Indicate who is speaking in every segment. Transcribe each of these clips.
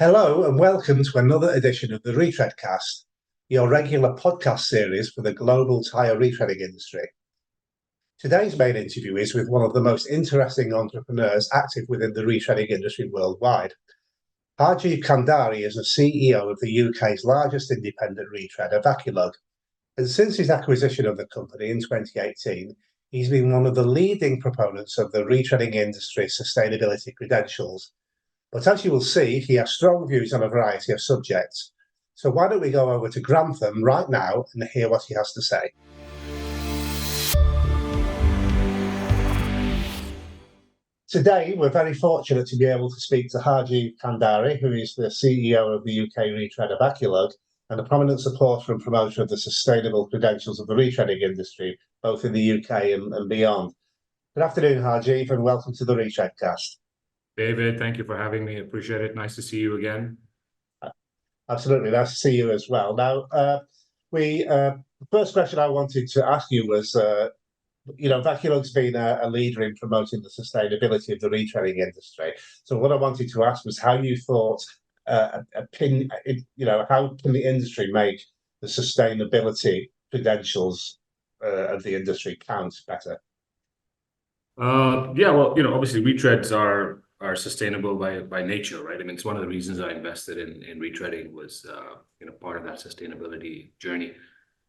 Speaker 1: Hello and welcome to another edition of the Retreadcast, your regular podcast series for the global tyre retreading industry. Today's main interview is with one of the most interesting entrepreneurs active within the retreading industry worldwide. Haarjeev Kandhari is the CEO of the UK's largest independent retreader, Vaculug, and since his acquisition of the company in 2018, he's been one of the leading proponents of the retreading industry's sustainability credentials. But as you will see, he has strong views on a variety of subjects. So why don't we go over to Grantham right now and hear what he has to say. Today, we're very fortunate to be able to speak to Haarjeev Kandhari, who is the CEO of the UK retreader Vaculug and a prominent supporter and promoter of the sustainable credentials of the retreading industry, both in the UK and beyond. Good afternoon, Haarjeev, and welcome to the Retreadcast.
Speaker 2: David, thank you for having me. Appreciate it. Nice to see you again.
Speaker 1: Absolutely. Nice to see you as well. Now, the first question I wanted to ask you was, Vaculug's been a leader in promoting the sustainability of the retreading industry. So what I wanted to ask was how you thought, how can the industry make the sustainability credentials of the industry count better?
Speaker 2: Obviously retreads are sustainable by nature, right? I mean, it's one of the reasons I invested in retreading was, part of that sustainability journey.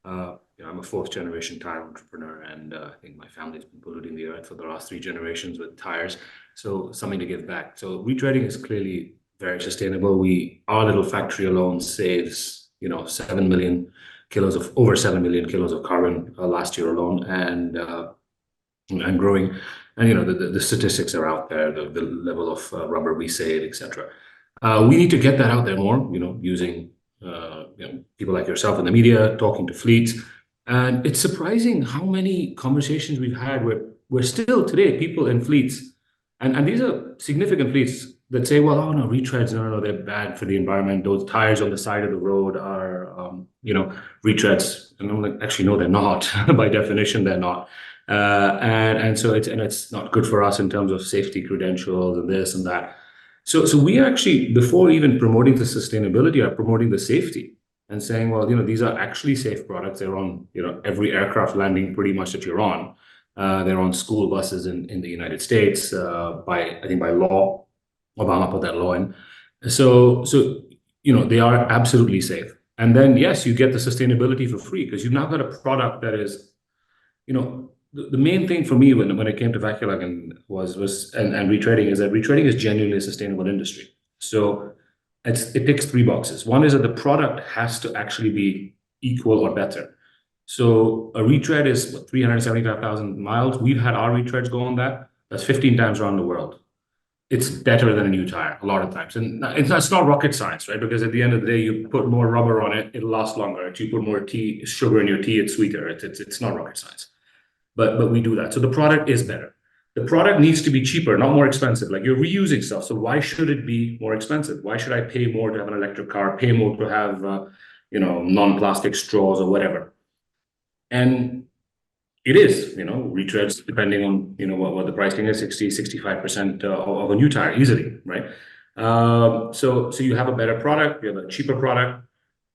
Speaker 2: I'm a fourth generation tire entrepreneur, and I think my family's been polluting the earth for the last 3 generations with tires. So something to give back. So retreading is clearly very sustainable. Our little factory alone saves, over 7 million kilos of carbon last year alone, and growing. And the statistics are out there, the level of rubber we save, etc. We need to get that out there more, using people like yourself in the media, talking to fleets. And it's surprising how many conversations we've had where we're still today people in fleets, and these are significant fleets that say, well, oh no, retreads, no, they're bad for the environment. Those tires on the side of the road are, retreads. And I'm like, actually, no, they're not. By definition, they're not. So it's not good for us in terms of safety credentials and this and that. So we actually, before even promoting the sustainability, are promoting the safety and saying, well, these are actually safe products. They're on, every aircraft landing pretty much that you're on. They're on school buses in the United States by law. Obama put that law in. So they are absolutely safe. And then, yes, you get the sustainability for free because you've now got a product that is, the main thing for me when it came to Vaculug and retreading is that retreading is genuinely a sustainable industry. So it ticks 3 boxes. One is that the product has to actually be equal or better. So a retread is 375,000 miles. We've had our retreads go on that. That's 15 times around the world. It's better than a new tire a lot of times. And it's not rocket science, right? Because at the end of the day, you put more rubber on it, it'll last longer. If you put more sugar in your tea, it's sweeter. It's not rocket science. But we do that. So the product is better. The product needs to be cheaper, not more expensive. Like you're reusing stuff. So why should it be more expensive? Why should I pay more to have an electric car, pay more to have, non-plastic straws or whatever? And it is, retreads, depending on, what the pricing is, 65% of a new tire easily, right? So you have a better product, you have a cheaper product,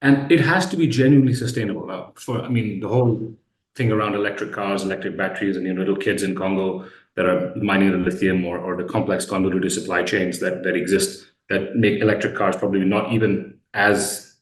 Speaker 2: and it has to be genuinely sustainable. The whole thing around electric cars, electric batteries, and little kids in Congo that are mining the lithium or the complex convoluted supply chains that exist that make electric cars probably not even as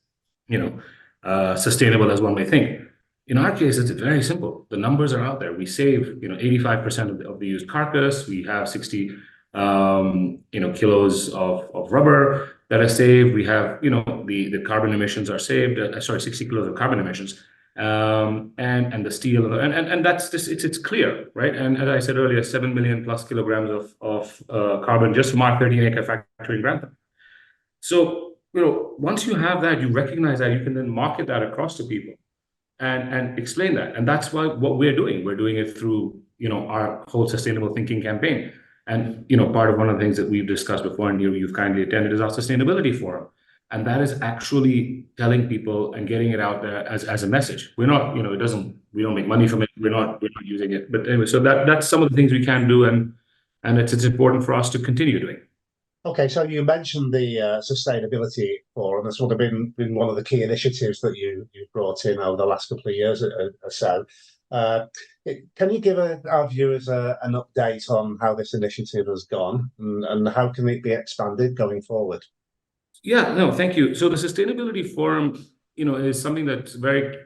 Speaker 2: sustainable as one may think. In our case, it's very simple. The numbers are out there. We save 85% of the used carcass. We have 60 kilos of rubber that are saved. We have the carbon emissions are saved. 60 kilos of carbon emissions. And the steel and that's just it's clear, right? And as I said earlier, 7 million plus kilograms of carbon just from our 13-acre factory in Grantham. So once you have that, you recognize that, you can then market that across to people and explain that. And that's what we're doing. We're doing it through our whole sustainable thinking campaign. And part of one of the things that we've discussed before and you've kindly attended is our sustainability forum. And that is actually telling people and getting it out there as a message. We're not, we don't make money from it. We're not using it. But anyway, so that's some of the things we can do, and it's important for us to continue doing.
Speaker 1: Okay, so you mentioned the sustainability forum. That's sort of been one of the key initiatives that you brought in over the last couple of years or so. Uh, can you give our viewers an update on how this initiative has gone and how can it be expanded going forward?
Speaker 2: Yeah, no, thank you. So the Sustainability Forum, is something that's very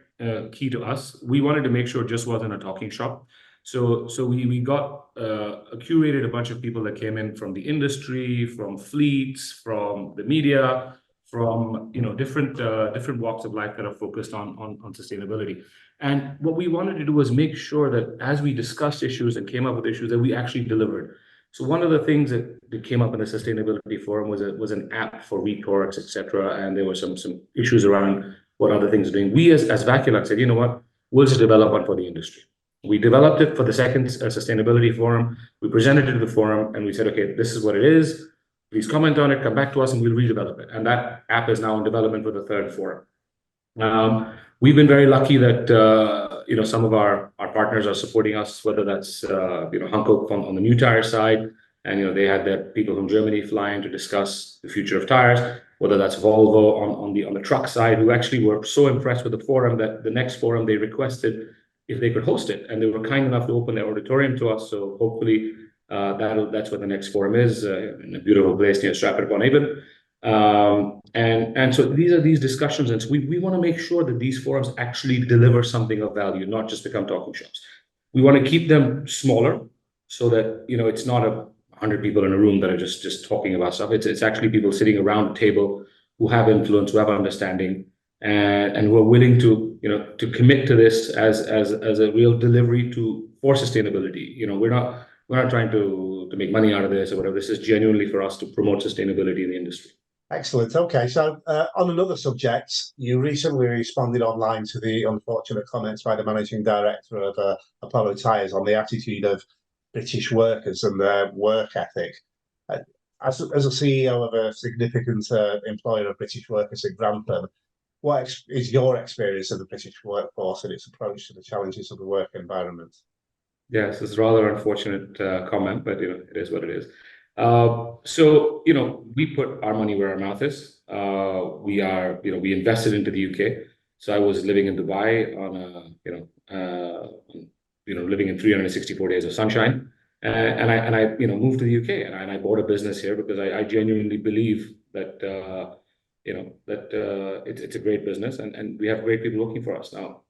Speaker 2: key to us. We wanted to make sure it just wasn't a talking shop. So we got curated a bunch of people that came in from the industry, from fleets, from the media, from different walks of life that are focused on sustainability. And what we wanted to do was make sure that as we discussed issues and came up with issues, that we actually delivered. So one of the things that came up in the sustainability forum was an app for retorts, etc. And there were some issues around what other things are doing. We as Vaculug said, you know what, we'll just develop one for the industry. We developed it for the second sustainability forum. We presented it to the forum and we said, okay, this is what it is. Please comment on it, come back to us, and we'll redevelop it. And that app is now in development for the third forum. We've been very lucky that some of our partners are supporting us, whether that's Hankook on the new tire side, and they had their people from Germany flying to discuss the future of tires, whether that's Volvo on the truck side, who actually were so impressed with the forum that the next forum they requested if they could host it, and they were kind enough to open their auditorium to us. So hopefully that's what the next forum is, in a beautiful place near Stratford-upon-Avon. And so these are these discussions, and so we want to make sure that these forums actually deliver something of value, not just become talking shops. We want to keep them smaller so that it's not 100 people in a room that are just talking about stuff. It's actually people sitting around a table who have influence, who have understanding, and who are willing to to commit to this as a real delivery for sustainability. We're not trying to make money out of this or whatever. This is genuinely for us to promote sustainability in the industry.
Speaker 1: Excellent. Okay, so on another subject, you recently responded online to the unfortunate comments by the managing director of Apollo Tyres on the attitude of British workers and their work ethic. Uh, as a CEO of a significant employer of British workers in Grantham, what is your experience of the British workforce and its approach to the challenges of the work environment?
Speaker 2: Yes, it's a rather unfortunate comment, but it is what it is. We put our money where our mouth is. We invested into the UK. So I was living in Dubai on living in 364 days of sunshine, and I moved to the UK and I bought a business here because I genuinely believe that it's a great business and we have great people working for us now.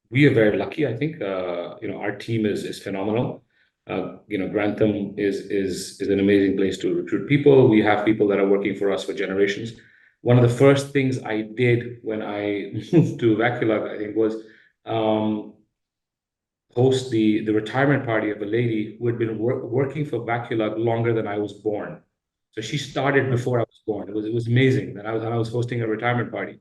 Speaker 2: We are very lucky, I think. Our team is phenomenal. Grantham is an amazing place to recruit people. We have people that are working for us for generations. One of the first things I did when I moved to Vaculug, I think, was host the retirement party of a lady who had been working for Vaculug longer than I was born. So she started before I was born. It was amazing that I was hosting a retirement party.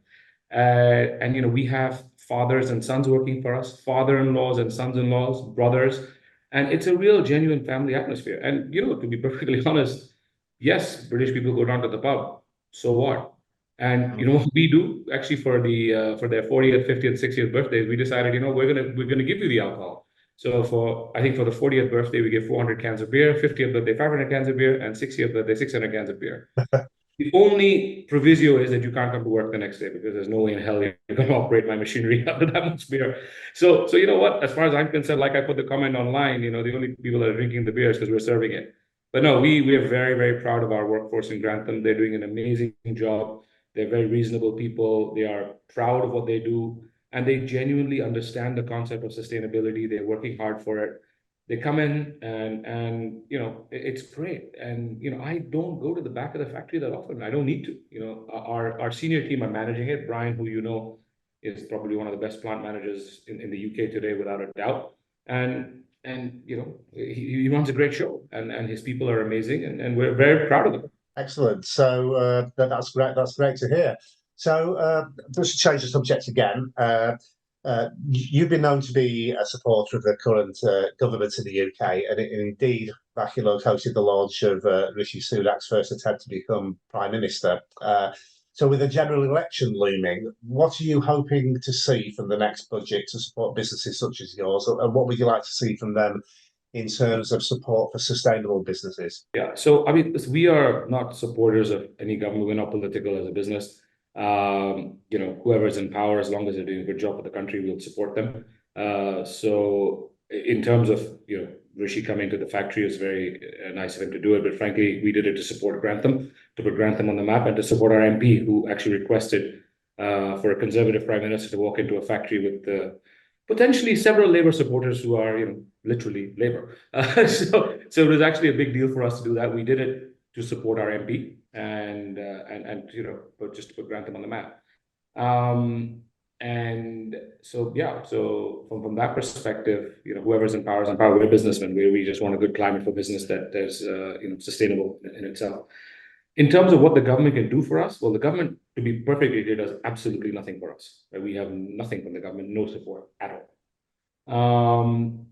Speaker 2: We have fathers and sons working for us, father-in-laws and sons-in-laws, brothers, and it's a real genuine family atmosphere. And to be perfectly honest, yes, British people go down to the pub. So what? And what we do actually for their 40th, 50th, 60th birthdays, we decided we're gonna give you the alcohol. So for the 40th birthday, we give 400 cans of beer, 50th birthday 500 cans of beer, and 60th birthday 600 cans of beer. The only proviso is that you can't come to work the next day because there's no way in hell you're going to operate my machinery after that much beer. So you know what? As far as I'm concerned, like I put the comment online, the only people that are drinking the beer is because we're serving it. But no, we are very, very proud of our workforce in Grantham. They're doing an amazing job. They're very reasonable people. They are proud of what they do, and they genuinely understand the concept of sustainability. They're working hard for it. They come in and it's great. And I don't go to the back of the factory that often. I don't need to. Our senior team are managing it. Brian, who is probably one of the best plant managers in the UK today, without a doubt. And he runs a great show, and his people are amazing, and we're very proud of them.
Speaker 1: Excellent. So that's great. That's great to hear. So just to change the subject again, you've been known to be a supporter of the current government in the UK, and indeed, Vaculug hosted the launch of Rishi Sunak's first attempt to become Prime Minister. So with a general election looming, what are you hoping to see from the next budget to support businesses such as yours, and what would you like to see from them in terms of support for sustainable businesses?
Speaker 2: Yeah, so I mean, we are not supporters of any government. We're not political as a business. Whoever's in power, as long as they're doing a good job for the country, we'll support them. So in terms of, Rishi coming to the factory, it was very nice of him to do it. But frankly, we did it to support Grantham, to put Grantham on the map, and to support our MP, who actually requested for a Conservative Prime Minister to walk into a factory with potentially several Labour supporters who are, literally Labour. So it was actually a big deal for us to do that. We did it to support our MP and just to put Grantham on the map. And so, yeah, so from that perspective, whoever's in power is in power. We're businessmen. We just want a good climate for business that is, sustainable in itself. In terms of what the government can do for us, well, the government, to be perfectly clear, does absolutely nothing for us. Right? We have nothing from the government, no support at all.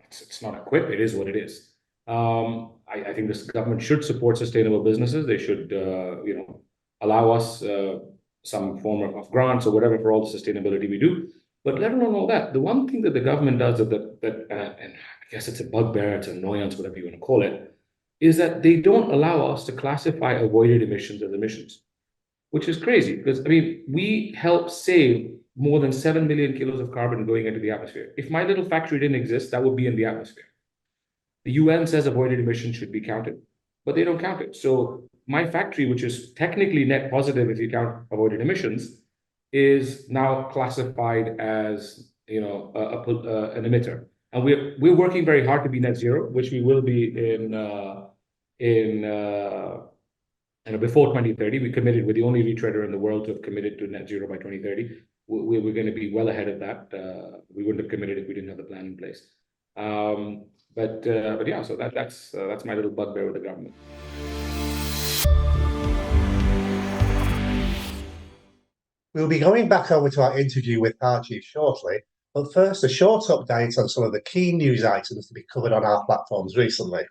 Speaker 2: It's not a quip. It is what it is. I think this government should support sustainable businesses. They should, allow us some form of grants or whatever for all the sustainability we do. But let alone all that, the one thing that the government does and I guess it's a bugbear, it's an annoyance, whatever you want to call it, is that they don't allow us to classify avoided emissions as emissions, which is crazy because, I mean, we help save more than 7 million kilos of carbon going into the atmosphere. If my little factory didn't exist, that would be in the atmosphere. The UN says avoided emissions should be counted, but they don't count it. So my factory, which is technically net positive if you count avoided emissions, is now classified as, an emitter. And we're working very hard to be net zero, which we will be before 2030. We committed. We're the only retailer in the world to have committed to net zero by 2030. We're going to be well ahead of that. We wouldn't have committed if we didn't have the plan in place. But yeah, so that's my little bugbear with the government.
Speaker 1: We'll be going back over to our interview with Haarjeev shortly, but first a short update on some of the key news items to be covered on our platforms recently.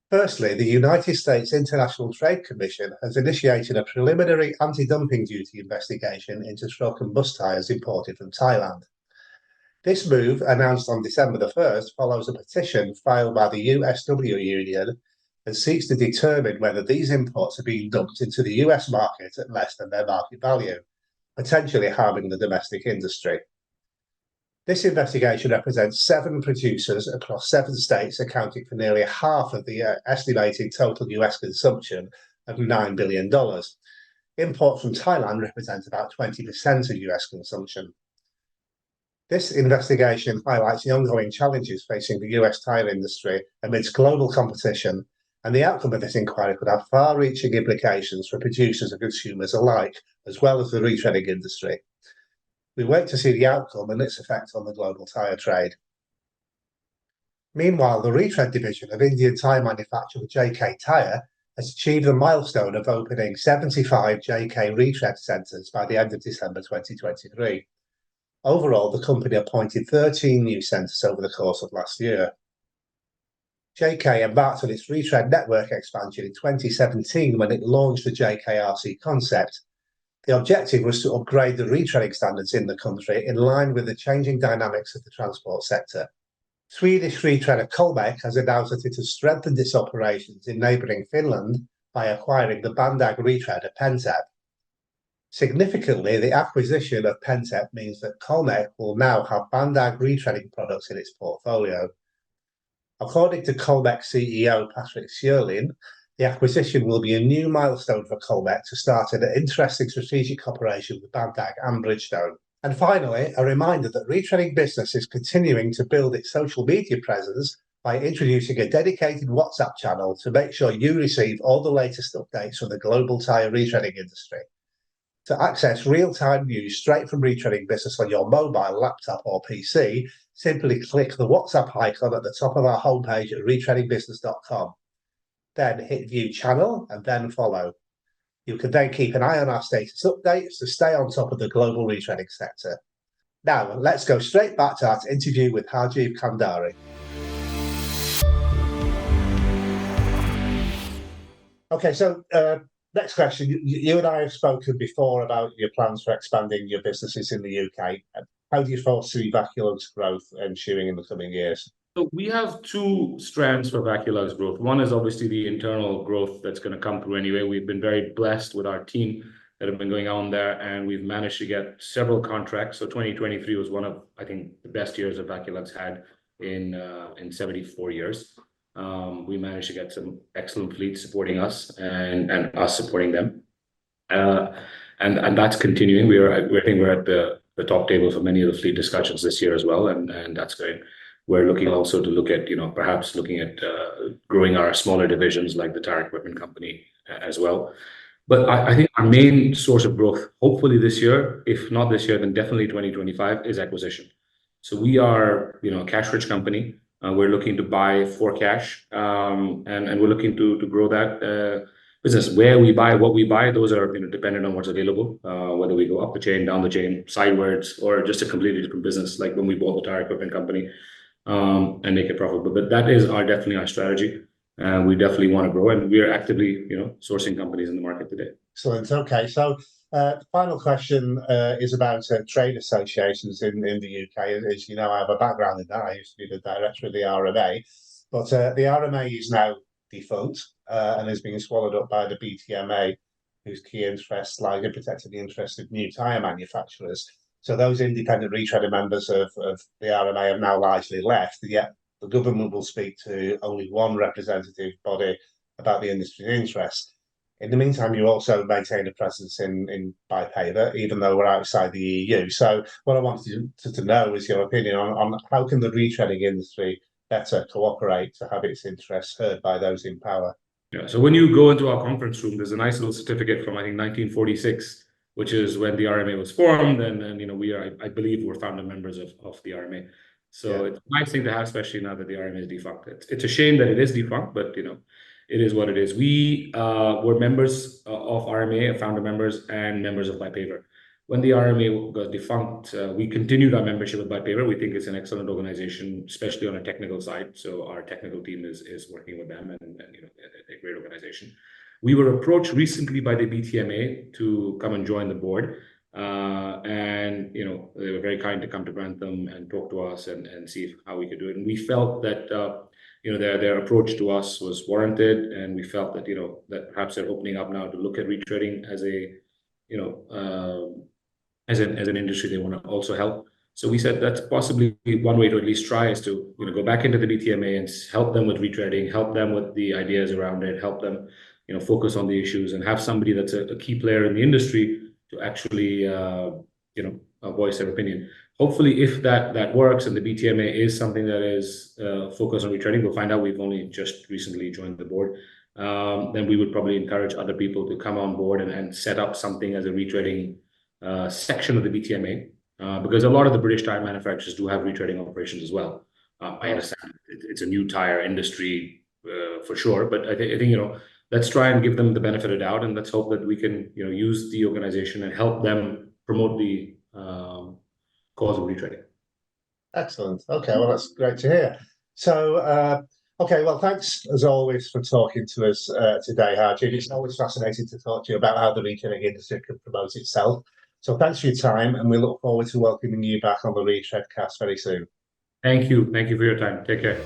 Speaker 1: Firstly, the United States International Trade Commission has initiated a preliminary anti-dumping duty investigation into truck and bus tyres imported from Thailand. This move, announced on December the 1st, follows a petition filed by the USW Union and seeks to determine whether these imports are being dumped into the US market at less than their market value, potentially harming the domestic industry. This investigation represents 7 producers across 7 states, accounting for nearly half of the estimated total US consumption of $9 billion. Imports from Thailand represent about 20% of US consumption. This investigation highlights the ongoing challenges facing the US tire industry amidst global competition, and the outcome of this inquiry could have far-reaching implications for producers and consumers alike, as well as the retreading industry. We wait to see the outcome and its effect on the global tyre trade. Meanwhile, the retread division of Indian tyre manufacturer JK Tyre has achieved the milestone of opening 75 JK retread centres by the end of December 2023. Overall, the company appointed 13 new centres over the course of last year. JK embarked on its retread network expansion in 2017 when it launched the JKRC concept. The objective was to upgrade the retreading standards in the country in line with the changing dynamics of the transport sector. Swedish retailer Colmek has announced that it has strengthened its operations in neighbouring Finland by acquiring the Bandag retailer Pentep. Significantly, the acquisition of Pentep means that Colmek will now have Bandag retreading products in its portfolio. According to Colmek CEO Patrick Sjölin, the acquisition will be a new milestone for Colmek to start an interesting strategic cooperation with Bandag and Bridgestone. And finally, a reminder that Retreading Business is continuing to build its social media presence by introducing a dedicated WhatsApp channel to make sure you receive all the latest updates from the global tyre retreading industry. To access real-time news straight from Retreading Business on your mobile, laptop or PC, simply click the WhatsApp icon at the top of our homepage at retreadingbusiness.com. Then hit View Channel and then follow. You can then keep an eye on our status updates to stay on top of the global retreading sector. Now, let's go straight back to our interview with Haarjeev Kandhari. Okay, so next question. You and I have spoken before about your plans for expanding your businesses in the UK. How do you foresee Vaculug's growth ensuing in the coming years?
Speaker 2: So we have two strands for Vaculug's growth. One is obviously the internal growth that's going to come through anyway. We've been very blessed with our team that have been going on there, and we've managed to get several contracts. So 2023 was one of, I think, the best years that Vaculug's had in 74 years. We managed to get some excellent fleets supporting us and us supporting them. And that's continuing. I think we're at the top table for many of the fleet discussions this year as well, and that's great. We're looking also to look at, perhaps looking at growing our smaller divisions like the tire equipment company as well. But I think our main source of growth, hopefully this year, if not this year, then definitely 2025, is acquisition. So we are, a cash-rich company. We're looking to buy for cash, and we're looking to grow that business. Where we buy, what we buy, those are dependent on what's available, whether we go up the chain, down the chain, sideways, or just a completely different business, like when we bought the tire equipment company, and make it profitable. But that is definitely our strategy. We definitely want to grow, and we are actively, sourcing companies in the market today.
Speaker 1: Excellent. Okay, so the final question is about trade associations in the UK. As you know, I have a background in that. I used to be the director of the RMA, but the RMA is now defunct and is being swallowed up by the BTMA, whose key interests lie in protecting the interests of new tyre manufacturers. So those independent retreader members of the RMA have now largely left, yet the government will speak to only one representative body about the industry's interests. In the meantime, you also maintain a presence in by paper, even though we're outside the EU. So what I wanted to know is your opinion on how can the retreading industry better cooperate to have its interests heard by those in power?
Speaker 2: Yeah, so when you go into our conference room, there's a nice little certificate from, I think, 1946, which is when the RMA was formed, and we are, I believe, we're founder members of the RMA. So it's a nice thing to have, especially now that the RMA is defunct. It's a shame that it is defunct, but it is what it is. We were members of RMA, founder members, and members of By Paper. When the RMA got defunct, we continued our membership with By Paper. We think it's an excellent organization, especially on a technical side. So our technical team is working with them, and a great organization. We were approached recently by the BTMA to come and join the board, and they were very kind to come to Grantham and talk to us and see how we could do it. And we felt that their approach to us was warranted, and we felt that that perhaps they're opening up now to look at retreading as a as an industry they want to also help. So we said that's possibly one way to at least try, is to go back into the BTMA and help them with retreading, help them with the ideas around it, help them focus on the issues, and have somebody that's a key player in the industry to actually voice their opinion. Hopefully, if that works and the BTMA is something that is focused on retreading, we'll find out. We've only just recently joined the board. Then we would probably encourage other people to come on board and set up something as a retreading section of the BTMA, because a lot of the British tire manufacturers do have retreading operations as well. I understand it's a new tire industry for sure, but I think let's try and give them the benefit of the doubt, and let's hope that we can use the organization and help them promote the cause of retreading.
Speaker 1: Excellent. Okay, well, that's great to hear. So, okay, well, thanks as always for talking to us today, Haarjeev. It's always fascinating to talk to you about how the retreading industry can promote itself. So thanks for your time, and we look forward to welcoming you back on the Retreadcast very soon.
Speaker 2: Thank you. Thank you for your time. Take care.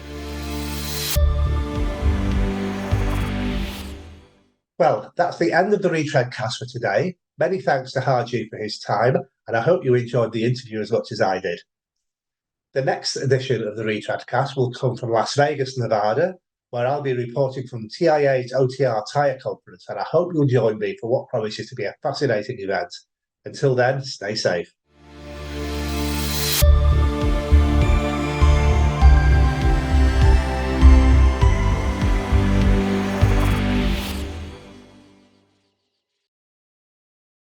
Speaker 1: Well, that's the end of the Retreadcast for today. Many thanks to Haarjeev for his time, and I hope you enjoyed the interview as much as I did. The next edition of the Retreadcast will come from Las Vegas, Nevada, where I'll be reporting from TIA's OTR Tire Conference, and I hope you'll join me for what promises to be a fascinating event. Until then, stay safe.